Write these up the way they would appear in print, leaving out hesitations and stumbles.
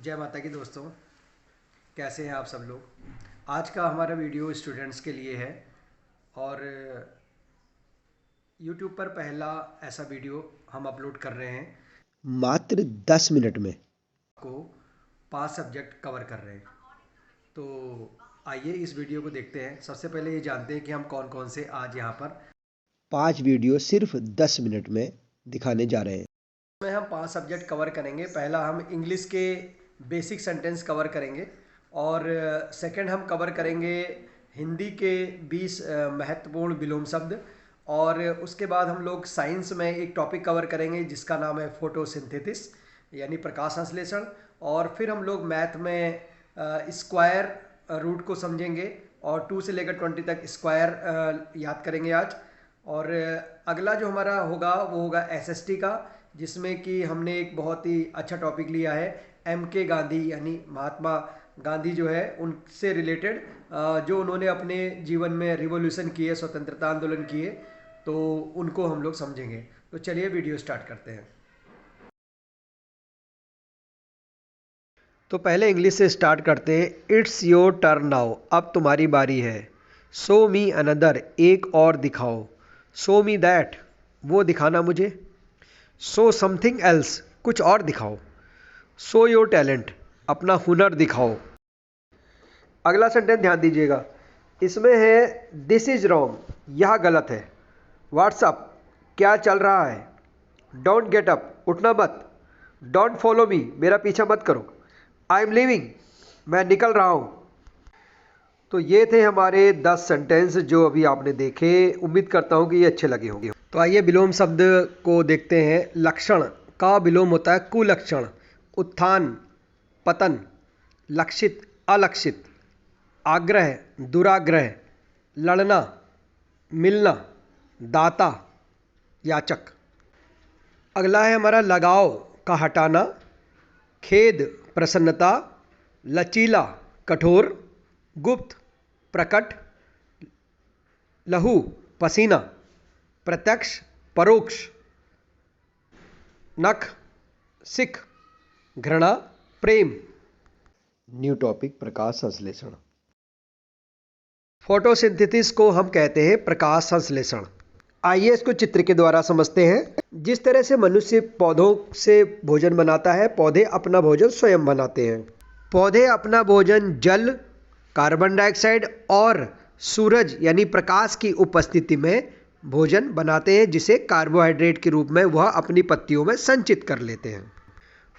जय माता की दोस्तों, कैसे हैं आप सब लोग। आज का हमारा वीडियो स्टूडेंट्स के लिए है और यूट्यूब पर पहला ऐसा वीडियो हम अपलोड कर रहे हैं। मात्र 10 मिनट में को 5 सब्जेक्ट कवर कर रहे हैं। तो आइए इस वीडियो को देखते हैं। सबसे पहले ये जानते हैं कि हम कौन कौन से आज यहाँ पर 5 वीडियो सिर्फ 10 मिनट में दिखाने जा रहे हैं। में हम 5 सब्जेक्ट कवर करेंगे। पहला हम इंग्लिश के बेसिक सेंटेंस कवर करेंगे और सेकंड हम कवर करेंगे हिंदी के 20 महत्वपूर्ण विलोम शब्द। और उसके बाद हम लोग साइंस में एक टॉपिक कवर करेंगे जिसका नाम है फोटोसिंथेसिस यानी प्रकाश संश्लेषण। और फिर हम लोग मैथ में स्क्वायर रूट को समझेंगे और 2 से लेकर 20 तक स्क्वायर याद करेंगे आज। और अगला जो हमारा होगा वो होगा एसएसटी का, जिसमें कि हमने एक बहुत ही अच्छा टॉपिक लिया है एम के गांधी यानी महात्मा गांधी जो है उनसे रिलेटेड, जो उन्होंने अपने जीवन में रिवॉल्यूशन किए, स्वतंत्रता आंदोलन किए, तो उनको हम लोग समझेंगे। तो चलिए वीडियो स्टार्ट करते हैं। तो पहले इंग्लिश से स्टार्ट करते हैं। इट्स योर टर्न नाउ, अब तुम्हारी बारी है। शो मी अनदर, एक और दिखाओ। शो मी दैट, वो दिखाना मुझे। शो समथिंग एल्स, कुछ और दिखाओ। शो योर टैलेंट, अपना हुनर दिखाओ। अगला सेंटेंस ध्यान दीजिएगा, इसमें है दिस इज रॉन्ग, यह गलत है। व्हाट्सअप, क्या चल रहा है। डोंट गेट अप, उठना मत। डोंट फॉलो मी, मेरा पीछा मत करो। आई एम लिविंग, मैं निकल रहा हूँ। तो ये थे हमारे 10 सेंटेंस जो अभी आपने देखे। उम्मीद करता हूँ कि ये अच्छे लगे होंगे। तो आइए विलोम शब्द को देखते हैं। लक्षण का विलोम होता है कुलक्षण। उत्थान, पतन। लक्षित, अलक्षित। आग्रह, दुराग्रह। लड़ना, मिलना। दाता, याचक। अगला है हमारा लगाव का हटाना। खेद, प्रसन्नता। लचीला, कठोर। गुप्त, प्रकट। लहू, पसीना। प्रत्यक्ष, परोक्ष। नख, सिख। घृणा, प्रेम। न्यू टॉपिक प्रकाश संश्लेषण। फोटोसिंथेसिस को हम कहते हैं प्रकाश संश्लेषण। आइए इसको चित्र के द्वारा समझते हैं। जिस तरह से मनुष्य पौधों से भोजन बनाता है, पौधे अपना भोजन स्वयं बनाते हैं। पौधे अपना भोजन जल, कार्बन डाइऑक्साइड और सूरज यानी प्रकाश की उपस्थिति में भोजन बनाते हैं, जिसे कार्बोहाइड्रेट के रूप में वह अपनी पत्तियों में संचित कर लेते हैं।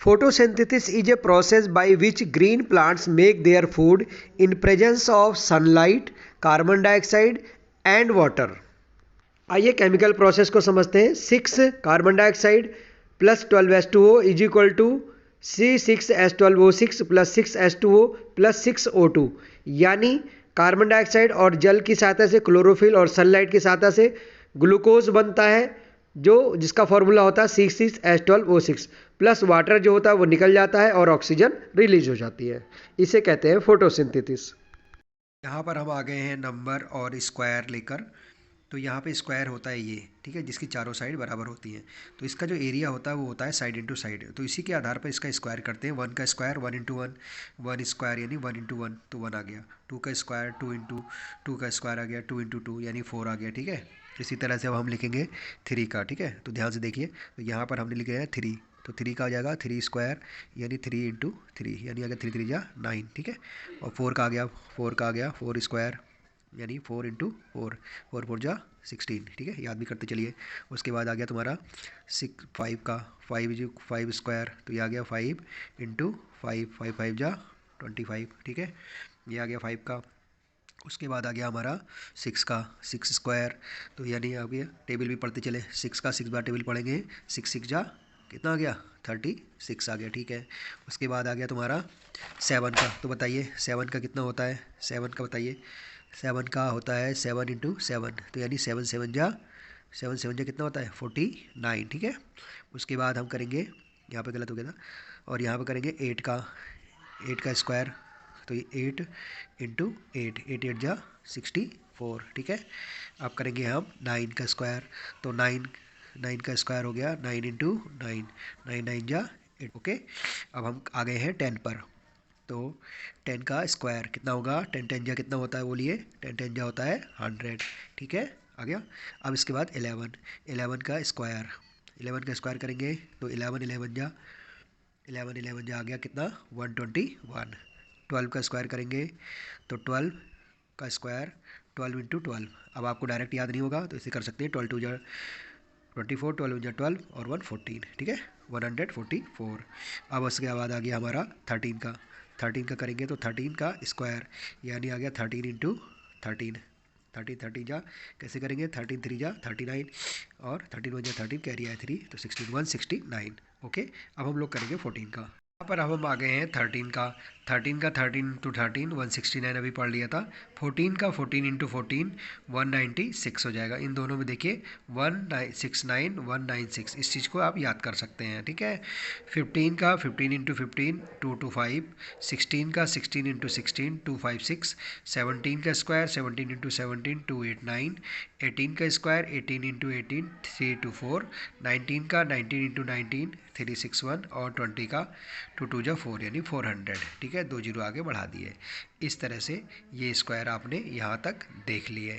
Photosynthesis is a process by which green plants make their food in presence of sunlight, carbon dioxide and water. आइए केमिकल प्रोसेस को समझते हैं। 6 carbon dioxide plus 12H2O is equal to C6H12O6 plus 6H2O plus 6O2, यानी carbon dioxide और जल की सहायता से, क्लोरोफिल और सनलाइट की सहायता से ग्लूकोज बनता है, जो जिसका फॉर्मूला होता है C6H12O6 प्लस वाटर जो होता है वो निकल जाता है और ऑक्सीजन रिलीज हो जाती है। इसे कहते हैं फोटोसिंथेसिस। यहाँ पर हम आ गए हैं नंबर और स्क्वायर लेकर। तो यहाँ पे स्क्वायर होता है ये, ठीक है, जिसकी चारों साइड बराबर होती हैं। तो इसका जो एरिया होता है वो होता है साइड इंटू साइड। तो इसी के आधार पर इसका स्क्वायर करते हैं। 1 का स्क्वायर 1 इंटू 1, 1 स्क्वायर यानी 1 इंटू 1 तो 1 आ गया। 2 का स्क्वायर 2 इंटू 2 का स्क्वायर आ गया 2 इंटू 2 यानी 4 आ गया, ठीक है। इसी तरह से अब हम लिखेंगे 3 का, ठीक है। तो ध्यान से देखिए, तो यहाँ पर हमने लिखे हैं 3, तो 3 का आ जाएगा 3 स्क्वायर यानी 3 इंटू 3 यानी अगर 3 3 जा 9, ठीक है। और 4 का आ गया 4 स्क्वायर यानी 4 इंटू 4, 4 4 जा 16, ठीक है, याद भी करते चलिए। उसके बाद आ गया तुम्हारा 5 का 5 स्क्वायर, तो ये आ गया 5 इंटू 5, 5 5 जा 25, ठीक है, ये आ गया 5 का। उसके बाद आ गया हमारा 6 स्क्वायर, तो यानी आ गया, टेबल भी पढ़ते चले, 6 का 6 बार टेबल पढ़ेंगे, 6 6 जा कितना आ गया 36 आ गया, ठीक है। उसके बाद आ गया तुम्हारा 7 का, तो बताइए 7 का कितना होता है, 7 का बताइए। 7 का होता है 7 इंटू 7, तो यानी 7 7 जा कितना होता है 49, ठीक है। उसके बाद हम करेंगे, यहाँ पे गलत हो गया था, और यहाँ पे करेंगे 8 का स्क्वायर, तो ये 8 इंटू 8, 8 8 जा 64, ठीक है। अब करेंगे हम 9 का स्क्वायर, तो 9 का स्क्वायर हो गया 9 इंटू 9, 9 9 जा ओके। अब हम आ गए हैं 10 पर। तो 10 का स्क्वायर कितना होगा, 10 10 जा कितना होता है बोलिए, 10 10 जा होता है 100, ठीक है, आ गया। अब इसके बाद 11, 11 का स्क्वायर, 11 का स्क्वायर करेंगे तो 11 11 जा, 11 11 जा आ गया कितना 121। 12 का स्क्वायर करेंगे तो 12 का स्क्वायर 12 इंटू 12। अब आपको डायरेक्ट याद नहीं होगा तो इसे कर सकते हैं, 12 2 जा 24, 12 जा 12 और 1 14, ठीक है, 144। अब उसके बाद आ गया हमारा 13 का, 13 का करेंगे तो 13 का स्क्वायर यानी आ गया 13 इंटू 13, 13 13 जा कैसे करेंगे, 13 3 जा 39 और 13 1 जा 13, कैरी आया 3 तो 16 169। ओके, अब हम लोग करेंगे 14 का। यहाँ पर अब हम आ गए हैं 13 का, 13 का 13 इंटू 13 169 अभी पढ़ लिया था। 14 का 14 इंटू 14 196 हो जाएगा। इन दोनों में देखिए 169 196, इस चीज़ को आप याद कर सकते हैं, ठीक है। 15 का 15 इंटू 15 225, 16 का 16 इंटू 16 256, 17 का स्क्वायर 17 इंटू 17 289, 18 का स्क्वायर 18 इंटू 18 324, 19 का 19 इंटू 19 361 और 20 का 2 2 जा 4 यानी 400, ठीक है, 2 जीरो आगे बढ़ा दिए। इस तरह से ये स्क्वायर आपने यहाँ तक देख लिए।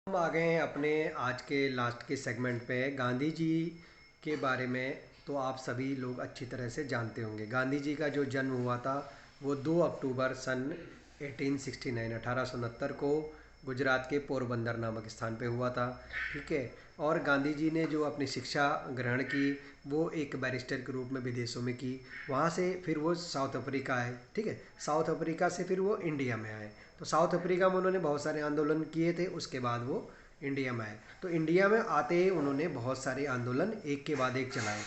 हम आ गए हैं अपने आज के लास्ट के सेगमेंट पे, गांधी जी के बारे में। तो आप सभी लोग अच्छी तरह से जानते होंगे गांधी जी का जो जन्म हुआ था वो 2 अक्टूबर सन 1869 1869 को गुजरात के पोरबंदर नामक स्थान पे हुआ था, ठीक है। और गांधी जी ने जो अपनी शिक्षा ग्रहण की वो एक बैरिस्टर के रूप में विदेशों में की। वहाँ से फिर वो साउथ अफ्रीका आए, ठीक है, साउथ अफ्रीका से फिर वो इंडिया में आए। तो साउथ अफ्रीका में उन्होंने बहुत सारे आंदोलन किए थे, उसके बाद वो इंडिया में आए। तो इंडिया में आते ही उन्होंने बहुत सारे आंदोलन एक के बाद एक चलाए।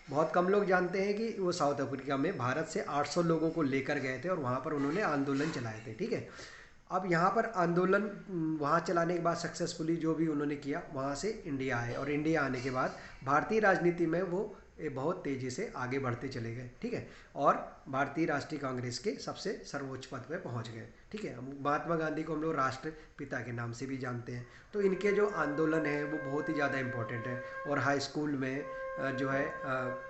बहुत कम लोग जानते हैं कि वो साउथ अफ्रीका में भारत से 800 लोगों को लेकर गए थे और वहाँ पर उन्होंने आंदोलन चलाए थे, ठीक है। अब यहाँ पर आंदोलन वहाँ चलाने के बाद सक्सेसफुली जो भी उन्होंने किया, वहाँ से इंडिया आए और इंडिया आने के बाद भारतीय राजनीति में वो बहुत तेज़ी से आगे बढ़ते चले गए, ठीक है। और भारतीय राष्ट्रीय कांग्रेस के सबसे सर्वोच्च पद पर पहुँच गए, ठीक है। महात्मा गांधी को हम लोग राष्ट्रपिता के नाम से भी जानते हैं। तो इनके जो आंदोलन है वो बहुत ही ज़्यादा इम्पोर्टेंट है और हाई स्कूल में जो है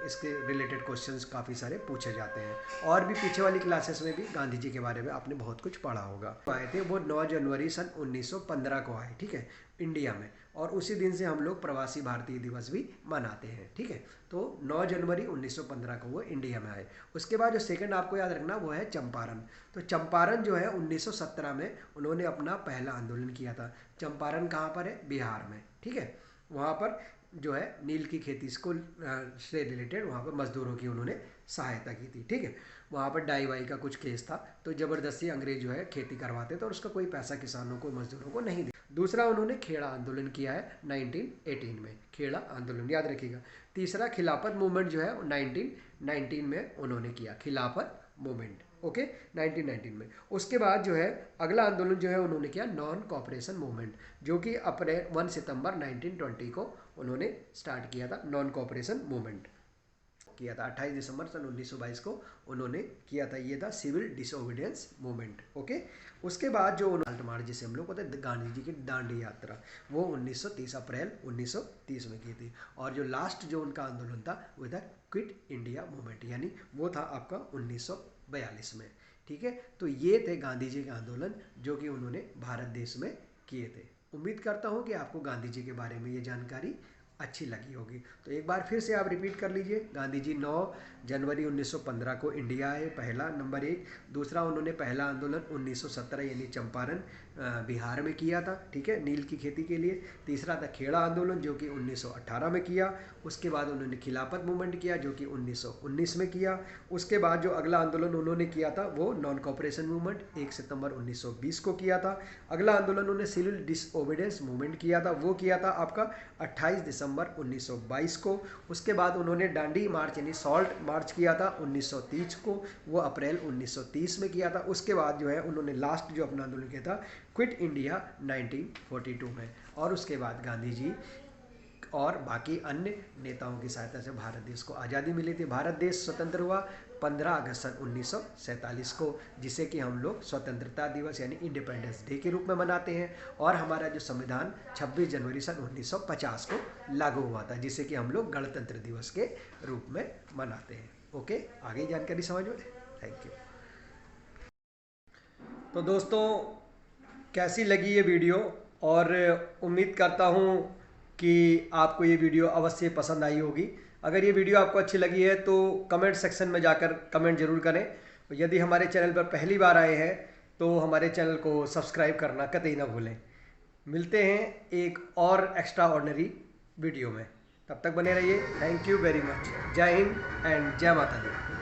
इसके रिलेटेड क्वेश्चंस काफ़ी सारे पूछे जाते हैं। और भी पीछे वाली क्लासेस में भी गांधी जी के बारे में आपने बहुत कुछ पढ़ा होगा। आए थे वो 9 जनवरी सन 1915 को आए, ठीक है, इंडिया में। और उसी दिन से हम लोग प्रवासी भारतीय दिवस भी मनाते हैं, ठीक है। तो 9 जनवरी 1915 को वो इंडिया में आए। उसके बाद जो सेकंड आपको याद रखना वो है चंपारण। तो चंपारण जो है 1917 में उन्होंने अपना पहला आंदोलन किया था। चंपारण कहाँ पर है, बिहार में, ठीक है। वहाँ पर जो है नील की खेती से रिलेटेड वहाँ पर मजदूरों की उन्होंने सहायता की थी, ठीक है। वहाँ पर डाई वाई का कुछ केस था, तो ज़बरदस्ती अंग्रेज जो है खेती करवाते थे और उसका कोई पैसा किसानों को मजदूरों को नहीं दिया। दूसरा उन्होंने खेड़ा आंदोलन किया है 1918 में, खेड़ा आंदोलन याद रखिएगा। तीसरा खिलाफत मूवमेंट जो है 1919 में उन्होंने किया, खिलाफत मूवमेंट, ओके, 1919 में। उसके बाद जो है अगला आंदोलन जो है उन्होंने किया नॉन कॉपरेशन मूवमेंट, जो कि अपने 1 सितंबर 1920 को उन्होंने स्टार्ट किया था। नॉन कॉपरेशन मूवमेंट किया था 28 दिसंबर सन 1922 को उन्होंने किया था। ये था सिविल डिसोबीडियंस मूवमेंट, ओके। उसके बाद जो मार्च जिसे हम लोग कहते हैं गांधी जी की दांडी यात्रा, वो 1930 अप्रैल 1930 में की थी। और जो लास्ट जो उनका आंदोलन था वो था क्विट इंडिया मूवमेंट, यानी वो था आपका 1942 में, ठीक है। तो ये थे गांधी जी के आंदोलन जो कि उन्होंने भारत देश में किए थे। उम्मीद करता हूँ कि आपको गांधी जी के बारे में ये जानकारी अच्छी लगी होगी। तो एक बार फिर से आप रिपीट कर लीजिए। गांधी जी 9 जनवरी 1915 को इंडिया आए, पहला नंबर 1। दूसरा उन्होंने पहला आंदोलन 1917 यानी चंपारण बिहार में किया था, ठीक है, नील की खेती के लिए। तीसरा था खेड़ा आंदोलन जो कि 1918 में किया। उसके बाद उन्होंने खिलाफत मूवमेंट किया जो कि 1919 में किया। उसके बाद जो अगला आंदोलन उन्होंने किया था वो नॉन कॉपरेशन मूवमेंट 1 सितंबर 1920 को किया था। अगला आंदोलन उन्होंने सिविल डिसओबीडियंस मूवमेंट किया था, वो किया था आपका 28 दिसंबर 1922 को। उसके बाद उन्होंने डांडी मार्च यानी सॉल्ट मार्च किया था 1930 को, वो अप्रैल 1930 में किया था। उसके बाद जो है उन्होंने लास्ट जो अपना आंदोलन किया था क्विट इंडिया 1942 में। और उसके बाद गांधी जी और बाकी अन्य नेताओं की सहायता से भारत देश को आज़ादी मिली थी। भारत देश स्वतंत्र हुआ 15 अगस्त सन 1947 को, जिसे कि हम लोग स्वतंत्रता दिवस यानी इंडिपेंडेंस डे के रूप में मनाते हैं। और हमारा जो संविधान 26 जनवरी सन 1950 को लागू हुआ था, जिसे कि हम लोग गणतंत्र दिवस के रूप में मनाते हैं। ओके, आगे जानकारी समझ में? Thank you. तो दोस्तों, कैसी लगी ये वीडियो, और उम्मीद करता हूँ कि आपको ये वीडियो अवश्य पसंद आई होगी। अगर ये वीडियो आपको अच्छी लगी है तो कमेंट सेक्शन में जाकर कमेंट जरूर करें। यदि हमारे चैनल पर पहली बार आए हैं तो हमारे चैनल को सब्सक्राइब करना कतई ना भूलें। मिलते हैं एक और एक्स्ट्रा ऑर्डिनरी वीडियो में, तब तक बने रहिए। Thank you very much. जय हिंद एंड जय माता दी।